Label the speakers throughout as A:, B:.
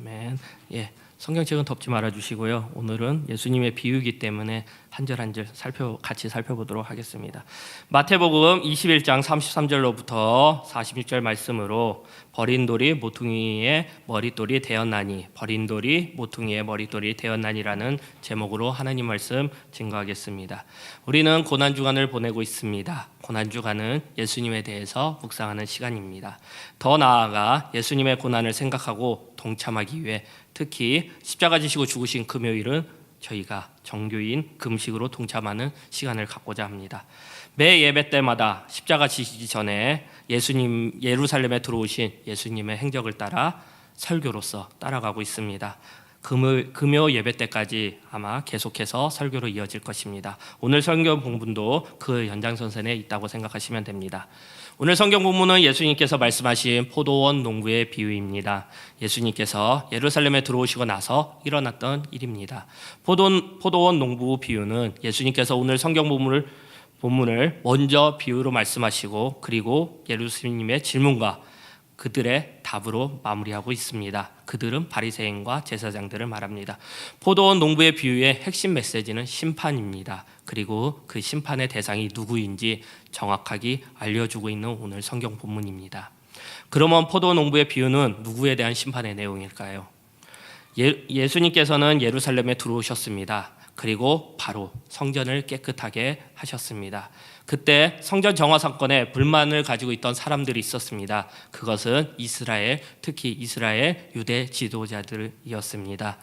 A: 아멘. 성경책은 덮지 말아 주시고요. 오늘은 예수님의 비유이기 때문에 한 절 한 절 같이 살펴보도록 하겠습니다. 마태복음 21장 33절로부터 46절 말씀으로 버린 돌이 모퉁이의 머릿돌이 되었나니, 버린 돌이 모퉁이의 머릿돌이 되었나니라는 제목으로 하나님 말씀 증거하겠습니다. 우리는 고난주간을 보내고 있습니다. 고난주간은 예수님에 대해서 묵상하는 시간입니다. 더 나아가 예수님의 고난을 생각하고 동참하기 위해 특히 십자가 지시고 죽으신 금요일은 저희가 정교인 금식으로 동참하는 시간을 갖고자 합니다. 매 예배 때마다 십자가 지시기 전에 예수님 예루살렘에 들어오신 예수님의 행적을 따라 설교로서 따라가고 있습니다. 금요 예배 때까지 아마 계속해서 설교로 이어질 것입니다. 오늘 성경 본문도 그 연장선상에 있다고 생각하시면 됩니다. 오늘 성경 본문은 예수님께서 말씀하신 포도원 농부의 비유입니다. 예수님께서 예루살렘에 들어오시고 나서 일어났던 일입니다. 포도원 농부 비유는 예수님께서 오늘 성경 본문을 먼저 비유로 말씀하시고 그리고 예루살렘의 질문과 그들의 답으로 마무리하고 있습니다. 그들은 바리새인과 제사장들을 말합니다. 포도원 농부의 비유의 핵심 메시지는 심판입니다. 그리고 그 심판의 대상이 누구인지 정확하게 알려주고 있는 오늘 성경 본문입니다. 그러면 포도원 농부의 비유는 누구에 대한 심판의 내용일까요? 예수님께서는 예루살렘에 들어오셨습니다. 그리고 바로 성전을 깨끗하게 하셨습니다. 그때 성전 정화 사건에 불만을 가지고 있던 사람들이 있었습니다. 그것은 특히 이스라엘 유대 지도자들이었습니다.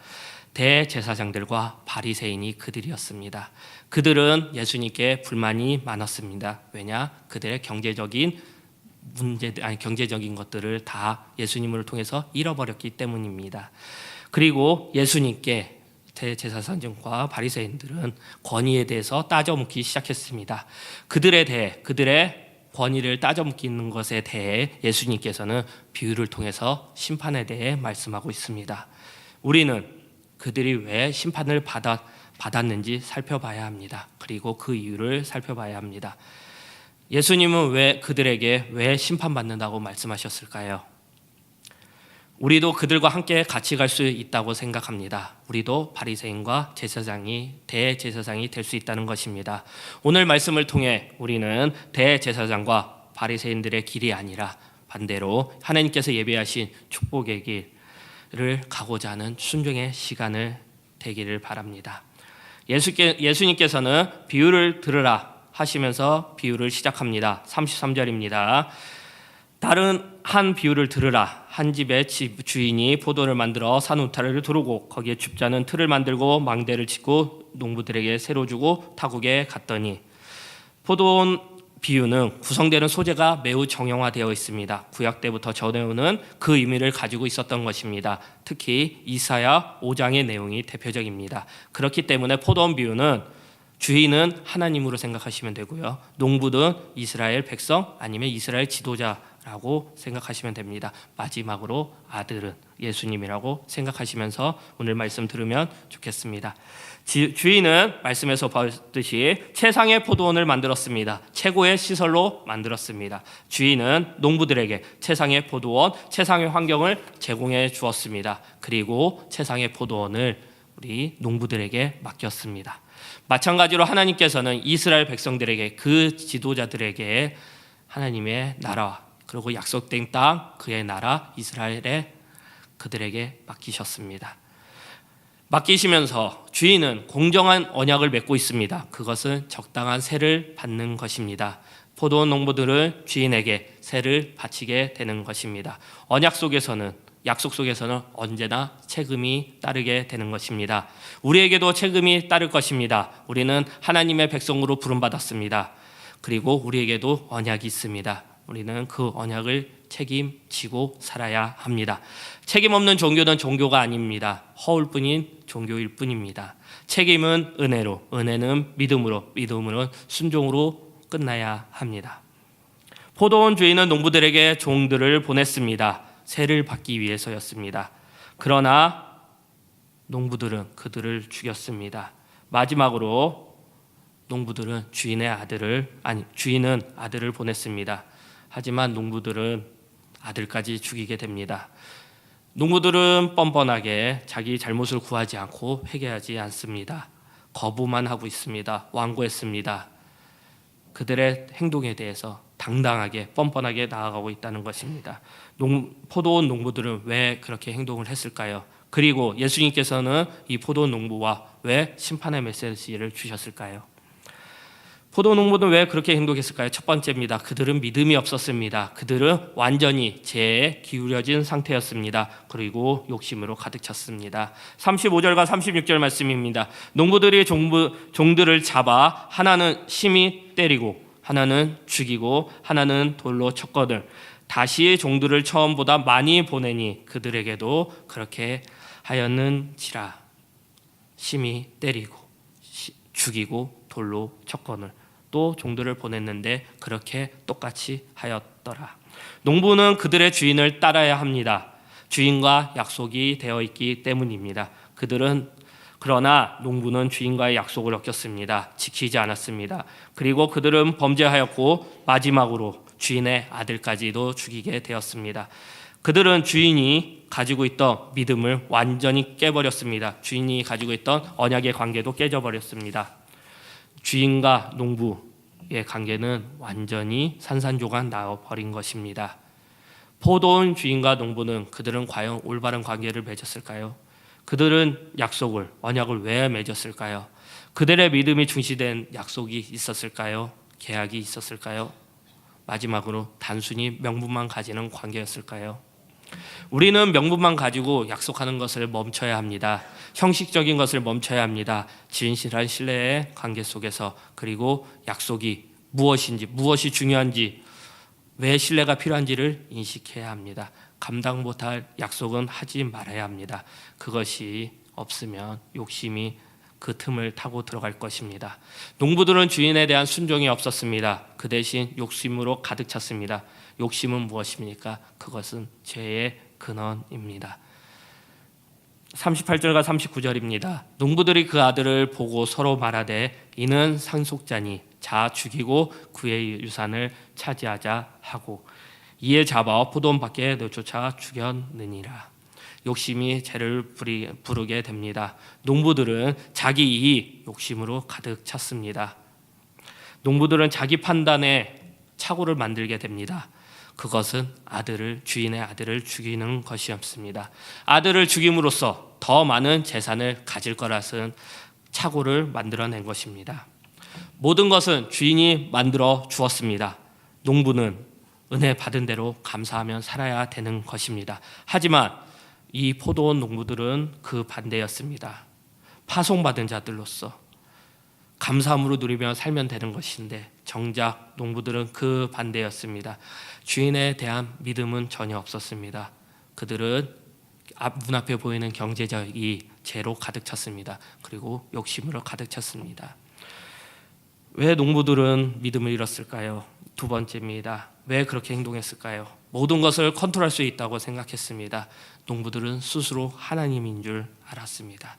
A: 대제사장들과 바리새인이 그들이었습니다. 그들은 예수님께 불만이 많았습니다. 왜냐? 그들의 경제적인 것들을 다 예수님을 통해서 잃어버렸기 때문입니다. 그리고 예수님께 대제사장과 바리새인들은 권위에 대해서 따져묻기 시작했습니다. 그들의 권위를 따져묻는 것에 대해 예수님께서는 비유를 통해서 심판에 대해 말씀하고 있습니다. 우리는 그들이 왜 심판을 받았는지 살펴봐야 합니다. 그리고 그 이유를 살펴봐야 합니다. 예수님은 왜 그들에게 왜 심판받는다고 말씀하셨을까요? 우리도 그들과 함께 같이 갈 수 있다고 생각합니다. 우리도 바리새인과 대제사장이 될 수 있다는 것입니다. 오늘 말씀을 통해 우리는 대제사장과 바리새인들의 길이 아니라 반대로 하나님께서 예비하신 축복의 길을 가고자 하는 순종의 시간을 되기를 바랍니다. 예수님께서는 비유를 들으라 하시면서 비유를 시작합니다. 33절입니다. 다른 한 비유를 들으라. 한 집의 주인이 포도를 만들어 산 우타를 두르고 거기에 줍자는 틀을 만들고 망대를 짓고 농부들에게 새로 주고 타국에 갔더니, 포도원 비유는 구성되는 소재가 매우 정형화되어 있습니다. 구약 때부터 전해오는 그 의미를 가지고 있었던 것입니다. 특히 이사야 5장의 내용이 대표적입니다. 그렇기 때문에 포도원 비유는 주인은 하나님으로 생각하시면 되고요. 농부는 이스라엘 백성 아니면 이스라엘 지도자라고 생각하시면 됩니다. 마지막으로 아들은 예수님이라고 생각하시면서 오늘 말씀 들으면 좋겠습니다. 주인은 말씀에서 봤듯이 최상의 포도원을 만들었습니다. 최고의 시설로 만들었습니다. 주인은 농부들에게 최상의 포도원, 최상의 환경을 제공해 주었습니다. 그리고 최상의 포도원을 우리 농부들에게 맡겼습니다. 마찬가지로 하나님께서는 이스라엘 백성들에게, 그 지도자들에게 하나님의 나라와 그리고 약속된 땅, 그의 나라 이스라엘에 그들에게 맡기셨습니다. 맡기시면서 주인은 공정한 언약을 맺고 있습니다. 그것은 적당한 세를 받는 것입니다. 포도원 농부들은 주인에게 세를 바치게 되는 것입니다. 약속 속에서는 언제나 책임이 따르게 되는 것입니다. 우리에게도 책임이 따를 것입니다. 우리는 하나님의 백성으로 부름받았습니다. 그리고 우리에게도 언약이 있습니다. 우리는 그 언약을 책임지고 살아야 합니다. 책임 없는 종교는 종교가 아닙니다. 허울뿐인 종교일 뿐입니다. 책임은 은혜로, 은혜는 믿음으로, 믿음은 순종으로 끝나야 합니다. 포도원 주인은 농부들에게 종들을 보냈습니다. 세를 받기 위해서였습니다. 그러나 농부들은 그들을 죽였습니다. 마지막으로 농부들은 주인은 아들을 보냈습니다. 하지만 농부들은 아들까지 죽이게 됩니다. 농부들은 뻔뻔하게 자기 잘못을 구하지 않고 회개하지 않습니다. 거부만 하고 있습니다. 완고했습니다. 그들의 행동에 대해서 당당하게 뻔뻔하게 나아가고 있다는 것입니다. 포도원 농부들은 왜 그렇게 행동을 했을까요? 그리고 예수님께서는 이 포도원 농부와 왜 심판의 메시지를 주셨을까요? 포도원 농부는 왜 그렇게 행동했을까요? 첫 번째입니다. 그들은 믿음이 없었습니다. 그들은 완전히 죄에 기울여진 상태였습니다. 그리고 욕심으로 가득 찼습니다. 35절과 36절 말씀입니다. 농부들이 종들을 잡아 하나는 심히 때리고 하나는 죽이고 하나는 돌로 쳤거늘 다시 종들을 처음보다 많이 보내니 그들에게도 그렇게 하였는지라. 심히 때리고 죽이고 돌로 쳤거늘 또 종들을 보냈는데 그렇게 똑같이 하였더라. 농부는 그들의 주인을 따라야 합니다. 주인과 약속이 되어 있기 때문입니다. 그러나 농부는 주인과의 약속을 어겼습니다. 지키지 않았습니다. 그리고 그들은 범죄하였고 마지막으로 주인의 아들까지도 죽이게 되었습니다. 그들은 주인이 가지고 있던 믿음을 완전히 깨버렸습니다. 주인이 가지고 있던 언약의 관계도 깨져버렸습니다. 주인과 농부의 관계는 완전히 산산조각 나버린 것입니다. 포도원 주인과 농부는 그들은 과연 올바른 관계를 맺었을까요? 그들은 언약을 왜 맺었을까요? 그들의 믿음이 중시된 약속이 있었을까요? 계약이 있었을까요? 마지막으로 단순히 명분만 가지는 관계였을까요? 우리는 명분만 가지고 약속하는 것을 멈춰야 합니다. 형식적인 것을 멈춰야 합니다. 진실한 신뢰의 관계 속에서 그리고 약속이 무엇이 중요한지 왜 신뢰가 필요한지를 인식해야 합니다. 감당 못할 약속은 하지 말아야 합니다. 그것이 없으면 욕심이 그 틈을 타고 들어갈 것입니다. 농부들은 주인에 대한 순종이 없었습니다. 그 대신 욕심으로 가득 찼습니다. 욕심은 무엇입니까? 그것은 죄의 근원입니다. 38절과 39절입니다. 농부들이 그 아들을 보고 서로 말하되 이는 상속자니 자 죽이고 그의 유산을 차지하자 하고 이에 잡아 포도원 밖에 내쫓아 죽였느니라. 욕심이 죄를 부르게 됩니다. 농부들은 자기 이익 욕심으로 가득 찼습니다. 농부들은 자기 판단에 착오를 만들게 됩니다. 그것은 주인의 아들을 죽이는 것이었습니다. 아들을 죽임으로써 더 많은 재산을 가질 거라는 착오를 만들어낸 것입니다. 모든 것은 주인이 만들어 주었습니다. 농부는 은혜 받은 대로 감사하며 살아야 되는 것입니다. 하지만 이 포도원 농부들은 그 반대였습니다. 파송받은 자들로서 감사함으로 누리며 살면 되는 것인데 정작 농부들은 그 반대였습니다. 주인에 대한 믿음은 전혀 없었습니다. 그들은 눈앞에 보이는 경제적이 죄로 가득 찼습니다. 그리고 욕심으로 가득 찼습니다. 왜 농부들은 믿음을 잃었을까요? 두 번째입니다. 왜 그렇게 행동했을까요? 모든 것을 컨트롤할 수 있다고 생각했습니다. 농부들은 스스로 하나님인 줄 알았습니다.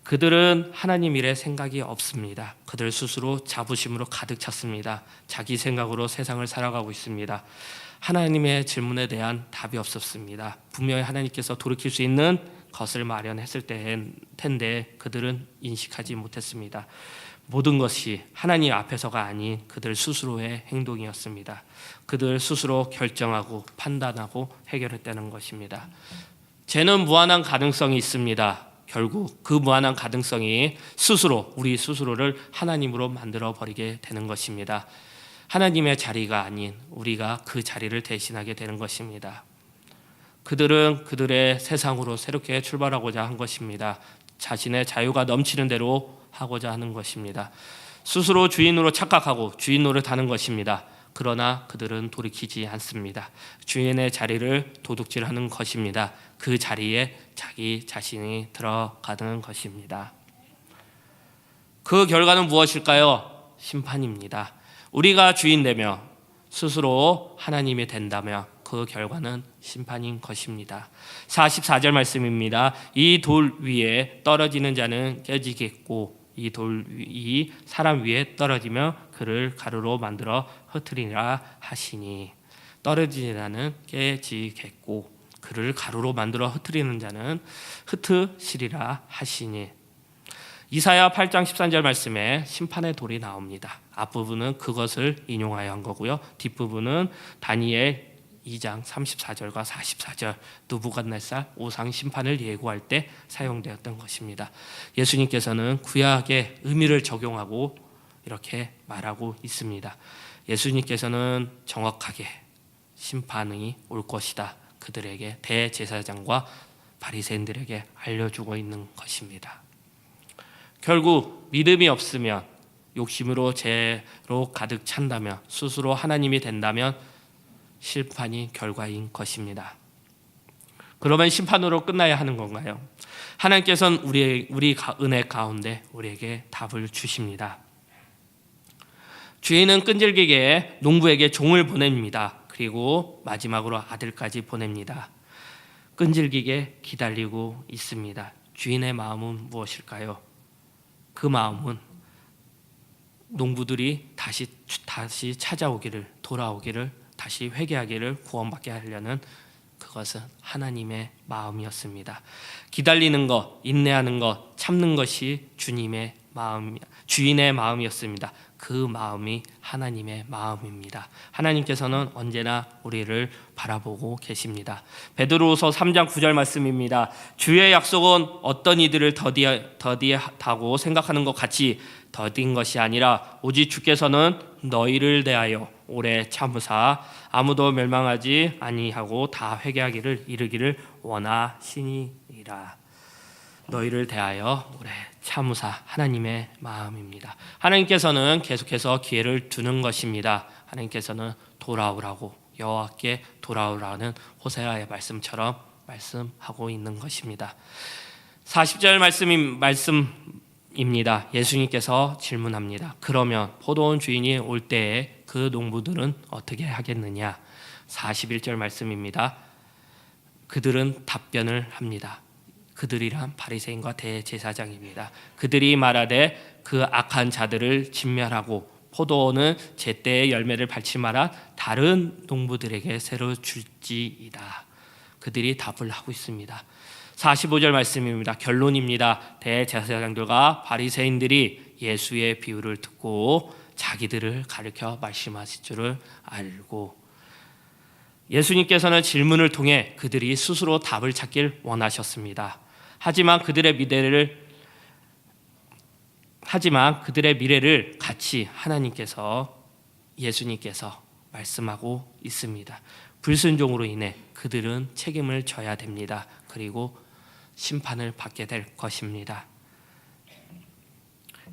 A: 그들은 하나님 일에 생각이 없습니다. 그들 스스로 자부심으로 가득 찼습니다. 자기 생각으로 세상을 살아가고 있습니다. 하나님의 질문에 대한 답이 없었습니다. 분명히 하나님께서 돌이킬 수 있는 것을 마련했을 텐데 그들은 인식하지 못했습니다. 모든 것이 하나님 앞에서가 아닌 그들 스스로의 행동이었습니다. 그들 스스로 결정하고 판단하고 해결했다는 것입니다. 죄는 무한한 가능성이 있습니다. 결국 그 무한한 가능성이 우리 스스로를 하나님으로 만들어 버리게 되는 것입니다. 하나님의 자리가 아닌 우리가 그 자리를 대신하게 되는 것입니다. 그들은 그들의 세상으로 새롭게 출발하고자 한 것입니다. 자신의 자유가 넘치는 대로 하고자 하는 것입니다. 스스로 주인으로 착각하고 주인 노릇하는 것입니다. 그러나 그들은 돌이키지 않습니다. 주인의 자리를 도둑질하는 것입니다. 그 자리에 자기 자신이 들어가는 것입니다. 그 결과는 무엇일까요? 심판입니다. 우리가 주인 되며 스스로 하나님이 된다면 그 결과는 심판인 것입니다. 44절 말씀입니다. 이 돌 위에 떨어지는 자는 깨지겠고 이 돌이 사람 위에 떨어지며 그를 가루로 만들어 흩으리라 하시니 떨어지는 자는 깨지겠고 그를 가루로 만들어 흩트리는 자는 흩으시리라 하시니. 이사야 8장 13절 말씀에 심판의 돌이 나옵니다. 앞부분은 그것을 인용하여 한 거고요. 뒷부분은 다니엘 2장 34절과 44절 느부갓네살 오상 심판을 예고할 때 사용되었던 것입니다. 예수님께서는 구약의 의미를 적용하고 이렇게 말하고 있습니다. 예수님께서는 정확하게 심판이 올 것이다. 그들에게 대제사장과 바리새인들에게 알려주고 있는 것입니다. 결국 믿음이 없으면 욕심으로 죄로 가득 찬다면 스스로 하나님이 된다면 심판이 결과인 것입니다. 그러면 심판으로 끝나야 하는 건가요? 하나님께서는 우리 은혜 가운데 우리에게 답을 주십니다. 주인은 끈질기게 농부에게 종을 보냅니다. 그리고 마지막으로 아들까지 보냅니다. 끈질기게 기다리고 있습니다. 주인의 마음은 무엇일까요? 그 마음은 농부들이 다시 찾아오기를, 돌아오기를, 다시 회개하기를, 구원받게 하려는 그것은 하나님의 마음이었습니다. 기다리는 것, 인내하는 것, 참는 것이 주인의 마음이었습니다. 그 마음이 하나님의 마음입니다. 하나님께서는 언제나 우리를 바라보고 계십니다. 베드로후서 3장 9절 말씀입니다. 주의 약속은 어떤 이들을 더디하다고 생각하는 것 같이 더딘 것이 아니라 오직 주께서는 너희를 대하여 오래 참으사 아무도 멸망하지 아니하고 다 회개하기를 이르기를 원하시니라. 너희를 대하여 오래 참으사 하나님의 마음입니다. 하나님께서는 계속해서 기회를 두는 것입니다. 하나님께서는 돌아오라고, 여호와께 돌아오라는 호세아의 말씀처럼 말씀하고 있는 것입니다. 40절 말씀입니다. 예수님께서 질문합니다. 그러면 포도원 주인이 올 때에 그 농부들은 어떻게 하겠느냐? 41절 말씀입니다. 그들은 답변을 합니다. 그들이란 바리새인과 대제사장입니다. 그들이 말하되 그 악한 자들을 진멸하고 포도원은 제때의 열매를 발칠 만한 다른 농부들에게 새로 줄지이다. 그들이 답을 하고 있습니다. 45절 말씀입니다. 결론입니다. 대제사장들과 바리새인들이 예수의 비유를 듣고 자기들을 가르쳐 말씀하실 줄을 알고 예수님께서는 질문을 통해 그들이 스스로 답을 찾길 원하셨습니다. 하지만 그들의 미래를 같이 예수님께서 말씀하고 있습니다. 불순종으로 인해 그들은 책임을 져야 됩니다. 그리고 심판을 받게 될 것입니다.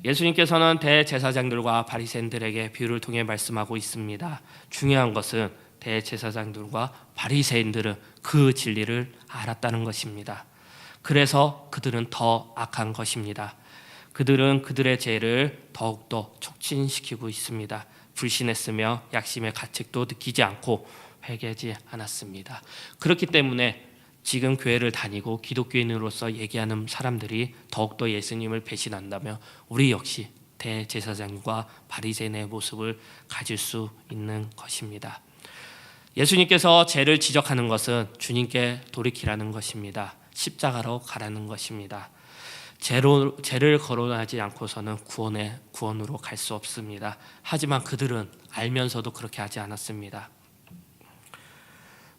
A: 예수님께서는 대제사장들과 바리새인들에게 비유를 통해 말씀하고 있습니다. 중요한 것은 대제사장들과 바리새인들은 그 진리를 알았다는 것입니다. 그래서 그들은 더 악한 것입니다. 그들은 그들의 죄를 더욱더 촉진시키고 있습니다. 불신했으며 약심의 가책도 느끼지 않고 회개하지 않았습니다. 그렇기 때문에 지금 교회를 다니고 기독교인으로서 얘기하는 사람들이 더욱더 예수님을 배신한다면 우리 역시 대제사장과 바리새인의 모습을 가질 수 있는 것입니다. 예수님께서 죄를 지적하는 것은 주님께 돌이키라는 것입니다. 십자가로 가라는 것입니다. 죄를 거론하지 않고서는 구원으로 갈 수 없습니다. 하지만 그들은 알면서도 그렇게 하지 않았습니다.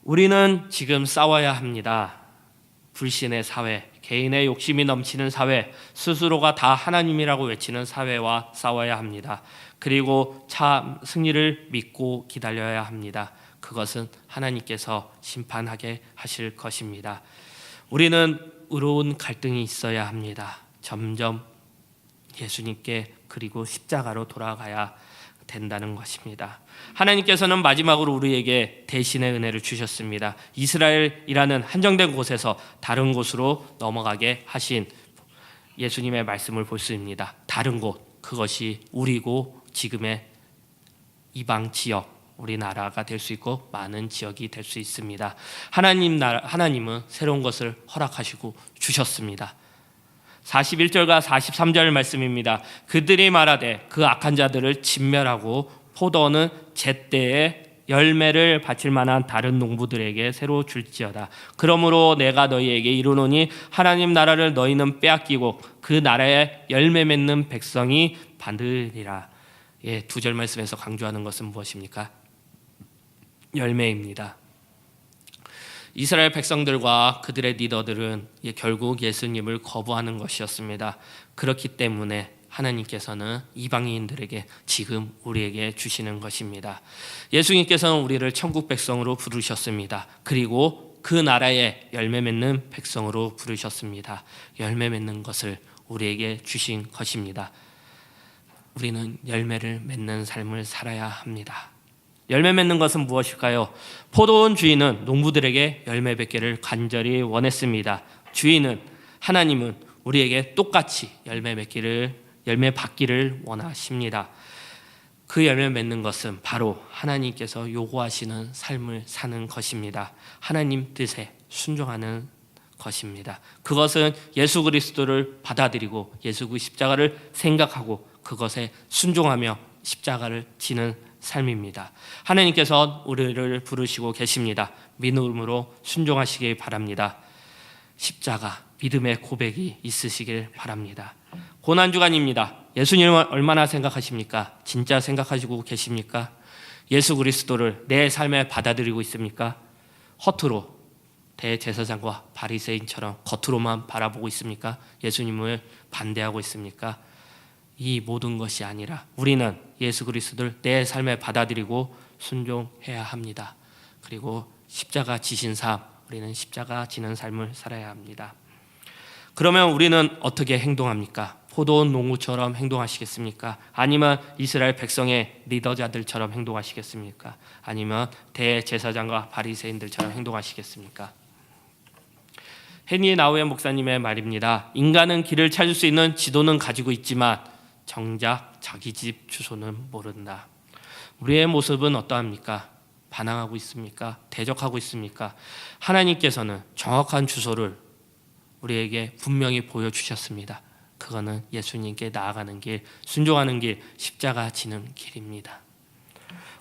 A: 우리는 지금 싸워야 합니다. 불신의 사회, 개인의 욕심이 넘치는 사회, 스스로가 다 하나님이라고 외치는 사회와 싸워야 합니다. 그리고 참 승리를 믿고 기다려야 합니다. 그것은 하나님께서 심판하게 하실 것입니다. 우리는 의로운 갈등이 있어야 합니다. 점점 예수님께 그리고 십자가로 돌아가야 된다는 것입니다. 하나님께서는 마지막으로 우리에게 대신의 은혜를 주셨습니다. 이스라엘이라는 한정된 곳에서 다른 곳으로 넘어가게 하신 예수님의 말씀을 볼 수 있습니다. 다른 곳, 그것이 우리고 지금의 이방 지역, 우리나라가 될 수 있고 많은 지역이 될 수 있습니다. 하나님은 새로운 것을 허락하시고 주셨습니다. 41절과 43절 말씀입니다. 그들이 말하되 그 악한 자들을 진멸하고 포도원은 제때에 열매를 바칠 만한 다른 농부들에게 새로 줄지어다. 그러므로 내가 너희에게 이르노니 하나님 나라를 너희는 빼앗기고 그 나라에 열매 맺는 백성이 받으리라. 예, 2절 말씀에서 강조하는 것은 무엇입니까? 열매입니다. 이스라엘 백성들과 그들의 리더들은 결국 예수님을 거부하는 것이었습니다. 그렇기 때문에 하나님께서는 이방인들에게 지금 우리에게 주시는 것입니다. 예수님께서는 우리를 천국 백성으로 부르셨습니다. 그리고 그 나라에 열매 맺는 백성으로 부르셨습니다. 열매 맺는 것을 우리에게 주신 것입니다. 우리는 열매를 맺는 삶을 살아야 합니다. 열매 맺는 것은 무엇일까요? 포도원 주인은 농부들에게 열매 맺기를 간절히 원했습니다. 주인은, 하나님은 우리에게 똑같이 열매 받기를 원하십니다. 그 열매 맺는 것은 바로 하나님께서 요구하시는 삶을 사는 것입니다. 하나님 뜻에 순종하는 것입니다. 그것은 예수 그리스도를 받아들이고 예수 그 십자가를 생각하고 그것에 순종하며 십자가를 지는 삶입니다. 하나님께서 우리를 부르시고 계십니다. 믿음으로 순종하시길 바랍니다. 십자가, 믿음의 고백이 있으시길 바랍니다. 고난주간입니다. 예수님을 얼마나 생각하십니까? 진짜 생각하시고 계십니까? 예수 그리스도를 내 삶에 받아들이고 있습니까? 허투루 대제사장과 바리새인처럼 겉으로만 바라보고 있습니까? 예수님을 반대하고 있습니까? 이 모든 것이 아니라 우리는 예수 그리스도를 내 삶에 받아들이고 순종해야 합니다. 그리고 십자가 지신 삶, 우리는 십자가 지는 삶을 살아야 합니다. 그러면 우리는 어떻게 행동합니까? 포도원 농부처럼 행동하시겠습니까? 아니면 이스라엘 백성의 리더자들처럼 행동하시겠습니까? 아니면 대제사장과 바리새인들처럼 행동하시겠습니까? 헤니 나우에 목사님의 말입니다. 인간은 길을 찾을 수 있는 지도는 가지고 있지만 정작 자기 집 주소는 모른다. 우리의 모습은 어떠합니까? 반항하고 있습니까? 대적하고 있습니까? 하나님께서는 정확한 주소를 우리에게 분명히 보여주셨습니다. 그거는 예수님께 나아가는 길, 순종하는 길, 십자가 지는 길입니다.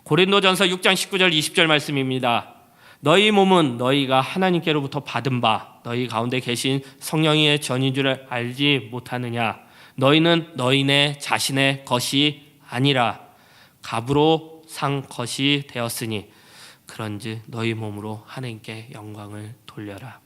A: 고린도전서 6장 19절 20절 말씀입니다. 너희 몸은 너희가 하나님께로부터 받은 바 너희 가운데 계신 성령의 전인 줄 알지 못하느냐? 너희는 너희네 자신의 것이 아니라 값으로 산 것이 되었으니 그런즉 너희 몸으로 하나님께 영광을 돌려라.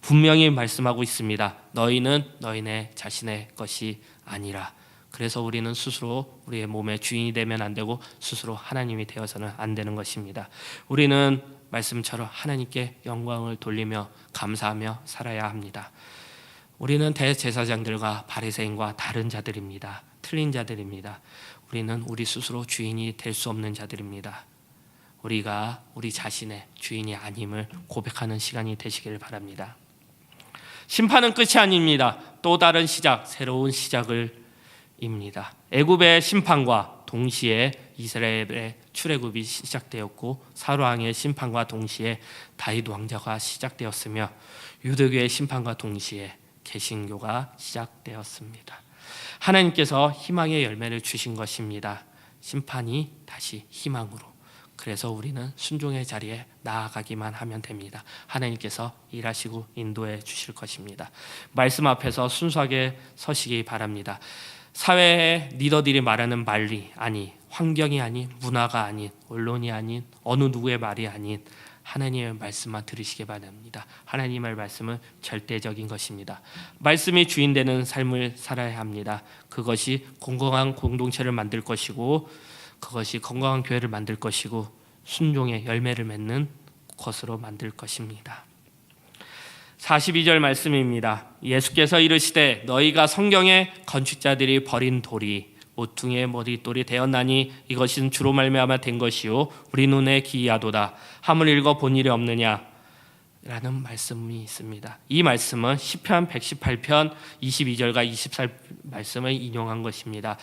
A: 분명히 말씀하고 있습니다. 너희는 너희네 자신의 것이 아니라. 그래서 우리는 스스로 우리의 몸의 주인이 되면 안 되고 스스로 하나님이 되어서는 안 되는 것입니다. 우리는 말씀처럼 하나님께 영광을 돌리며 감사하며 살아야 합니다. 우리는 대제사장들과 바리새인과 다른 자들입니다. 틀린 자들입니다. 우리는 우리 스스로 주인이 될 수 없는 자들입니다. 우리가 우리 자신의 주인이 아님을 고백하는 시간이 되시길 바랍니다. 심판은 끝이 아닙니다. 또 다른 시작, 새로운 시작을입니다. 애굽의 심판과 동시에 이스라엘의 출애굽이 시작되었고 사로왕의 심판과 동시에 다윗 왕자가 시작되었으며 유대교의 심판과 동시에 개신교가 시작되었습니다. 하나님께서 희망의 열매를 주신 것입니다. 심판이 다시 희망으로. 그래서 우리는 순종의 자리에 나아가기만 하면 됩니다. 하나님께서 일하시고 인도해 주실 것입니다. 말씀 앞에서 순수하게 서시기 바랍니다. 사회의 리더들이 말하는 말이 아닌, 환경이 아닌, 문화가 아닌, 언론이 아닌, 어느 누구의 말이 아닌 하나님의 말씀만 들으시기 바랍니다. 하나님의 말씀은 절대적인 것입니다. 말씀이 주인되는 삶을 살아야 합니다. 그것이 건강한 공동체를 만들 것이고 그것이 건강한 교회를 만들 것이고 순종의 열매를 맺는 것으로 만들 것입니다. 42절 말씀입니다. 예수께서 이르시되 너희가 성경의 건축자들이 버린 돌이 모퉁이의 머릿돌이 되었나니 이것은 주로 말미암아 된 것이요 우리 눈에 기이하도다. 함을 읽어 본 일이 없느냐? 라는 말씀이 있습니다. 이 말씀은 시편 118편 22절과 24절 말씀을 인용한 것입니다.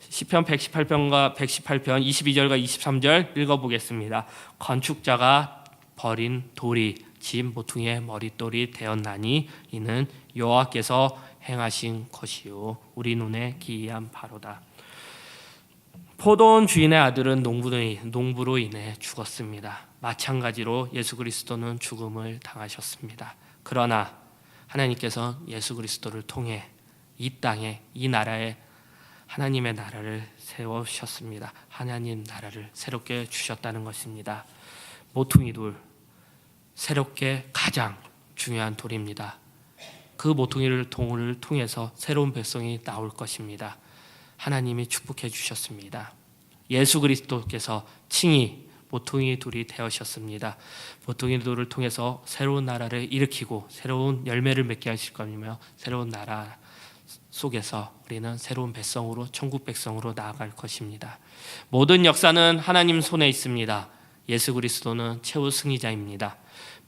A: 시편 118편 22절과 23절 읽어보겠습니다. 건축자가 버린 돌이 집 모퉁이의 머릿돌이 되었나니 이는 여호와께서 행하신 것이요 우리 눈에 기이한 바로다. 포도원 주인의 아들은 농부로 인해 죽었습니다. 마찬가지로 예수 그리스도는 죽음을 당하셨습니다. 그러나 하나님께서 예수 그리스도를 통해 이 땅에, 이 나라에 하나님의 나라를 세우셨습니다. 하나님 나라를 새롭게 주셨다는 것입니다. 모퉁이 돌, 새롭게 가장 중요한 돌입니다. 그 모퉁이를 돌을 통해서 새로운 백성이 나올 것입니다. 하나님이 축복해 주셨습니다. 예수 그리스도께서 칭히 모퉁이 돌이 되어셨습니다. 모퉁이 돌을 통해서 새로운 나라를 일으키고 새로운 열매를 맺게 하실 거며, 새로운 나라 속에서 우리는 새로운 백성으로, 천국 백성으로 나아갈 것입니다. 모든 역사는 하나님 손에 있습니다. 예수 그리스도는 최후 승리자입니다.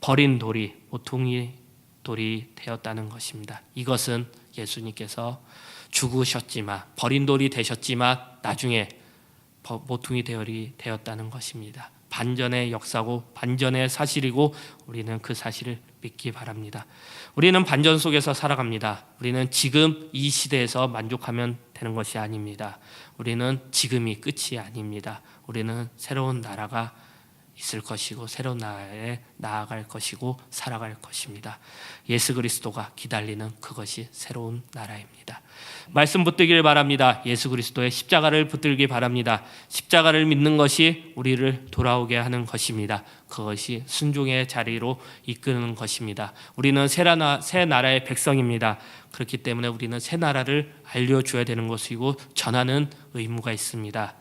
A: 버린 돌이 모퉁이 돌이 되었다는 것입니다. 이것은 예수님께서 죽으셨지만, 버린 돌이 되셨지만 나중에 모퉁이 돌이 되었다는 것입니다. 반전의 역사고 반전의 사실이고, 우리는 그 사실을 믿기 바랍니다. 우리는 반전 속에서 살아갑니다. 우리는 지금 이 시대에서 만족하면 되는 것이 아닙니다. 우리는 지금이 끝이 아닙니다. 우리는 새로운 나라가 있을 것이고, 새로운 나라에 나아갈 것이고 살아갈 것입니다. 예수 그리스도가 기다리는 그것이 새로운 나라입니다. 말씀 붙들기를 바랍니다. 예수 그리스도의 십자가를 붙들기 바랍니다. 십자가를 믿는 것이 우리를 돌아오게 하는 것입니다. 그것이 순종의 자리로 이끄는 것입니다. 우리는 새 나라의 백성입니다. 그렇기 때문에 우리는 새 나라를 알려줘야 되는 것이고 전하는 의무가 있습니다.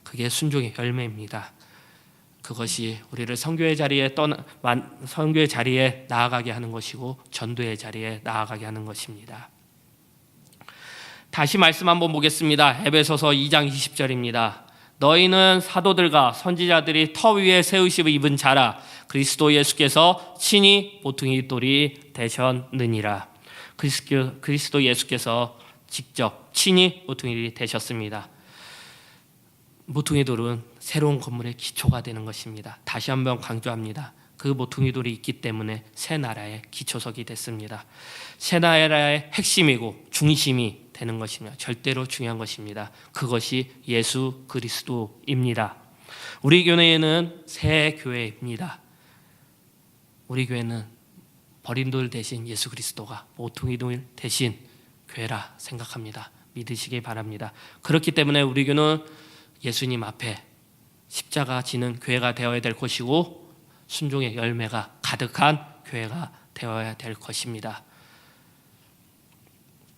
A: 그게 순종의 열매입니다. 그것이 우리를 선교의 자리에 나아가게 하는 것이고 전도의 자리에 나아가게 하는 것입니다. 다시 말씀 한번 보겠습니다. 에베소서 2장 20절입니다. 너희는 사도들과 선지자들이 터 위에 세우심을 입은 자라. 그리스도 예수께서 친히 모퉁이 돌이 되셨느니라. 그리스도 예수께서 직접 친히 모퉁이 돌이 되셨습니다. 모퉁이 돌은 새로운 건물의 기초가 되는 것입니다. 다시 한번 강조합니다. 그 모퉁이 돌이 있기 때문에 새 나라의 기초석이 됐습니다. 새 나라의 핵심이고 중심이 되는 것입니다. 절대로 중요한 것입니다. 그것이 예수 그리스도입니다. 우리 교회는 새 교회입니다. 우리 교회는 버린 돌 대신 예수 그리스도가 모퉁이 돌 대신 교회라 생각합니다. 믿으시기 바랍니다. 그렇기 때문에 우리 교회는 예수님 앞에 십자가 지는 교회가 되어야 될 것이고, 순종의 열매가 가득한 교회가 되어야 될 것입니다.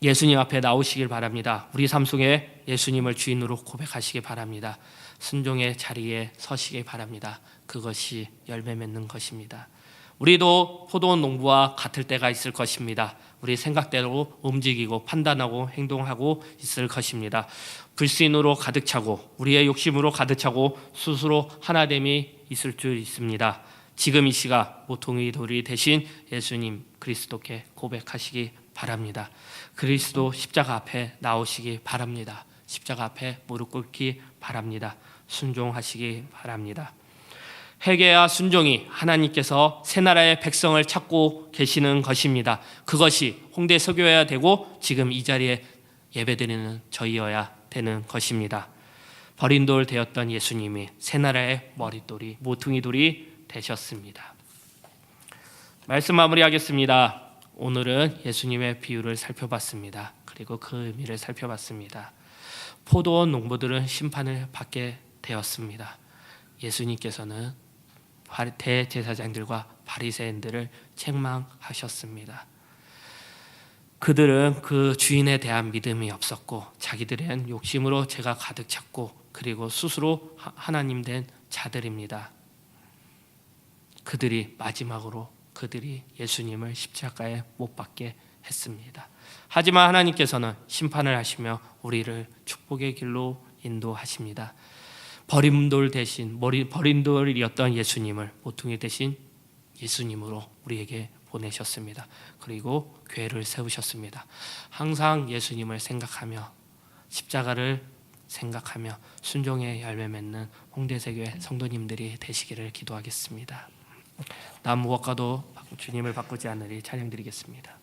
A: 예수님 앞에 나오시길 바랍니다. 우리 삶 속에 예수님을 주인으로 고백하시기 바랍니다. 순종의 자리에 서시기 바랍니다. 그것이 열매 맺는 것입니다. 우리도 포도원 농부와 같을 때가 있을 것입니다. 우리 생각대로 움직이고 판단하고 행동하고 있을 것입니다. 불신으로 가득 차고 우리의 욕심으로 가득 차고 스스로 하나됨이 있을 줄 있습니다. 지금 이 시각 모퉁이 돌이 되신 예수님 그리스도께 고백하시기 바랍니다. 그리스도 십자가 앞에 나오시기 바랍니다. 십자가 앞에 무릎 꿇기 바랍니다. 순종하시기 바랍니다. 회개와 순종이 하나님께서 새 나라의 백성을 찾고 계시는 것입니다. 그것이 홍대 서교여야 되고 지금 이 자리에 예배드리는 저희여야 되는 것입니다. 버린 돌 되었던 예수님이 새 나라의 머릿돌이 모퉁이 돌이 되셨습니다. 말씀 마무리하겠습니다. 오늘은 예수님의 비유를 살펴봤습니다. 그리고 그 의미를 살펴봤습니다. 포도원 농부들은 심판을 받게 되었습니다. 예수님께서는 대제사장들과 바리새인들을 책망하셨습니다. 그들은 그 주인에 대한 믿음이 없었고 자기들은 욕심으로 죄가 가득 찼고 그리고 스스로 하나님 된 자들입니다. 그들이 마지막으로 예수님을 십자가에 못 박게 했습니다. 하지만 하나님께서는 심판을 하시며 우리를 축복의 길로 인도하십니다. 버린 돌이었던 예수님을 모퉁이 대신 예수님으로 우리에게 보내셨습니다. 그리고 교회를 세우셨습니다. 항상 예수님을 생각하며 십자가를 생각하며 순종의 열매 맺는 홍대세교회 성도님들이 되시기를 기도하겠습니다. 남 무엇과도 주님을 바꾸지 않으리 찬양드리겠습니다.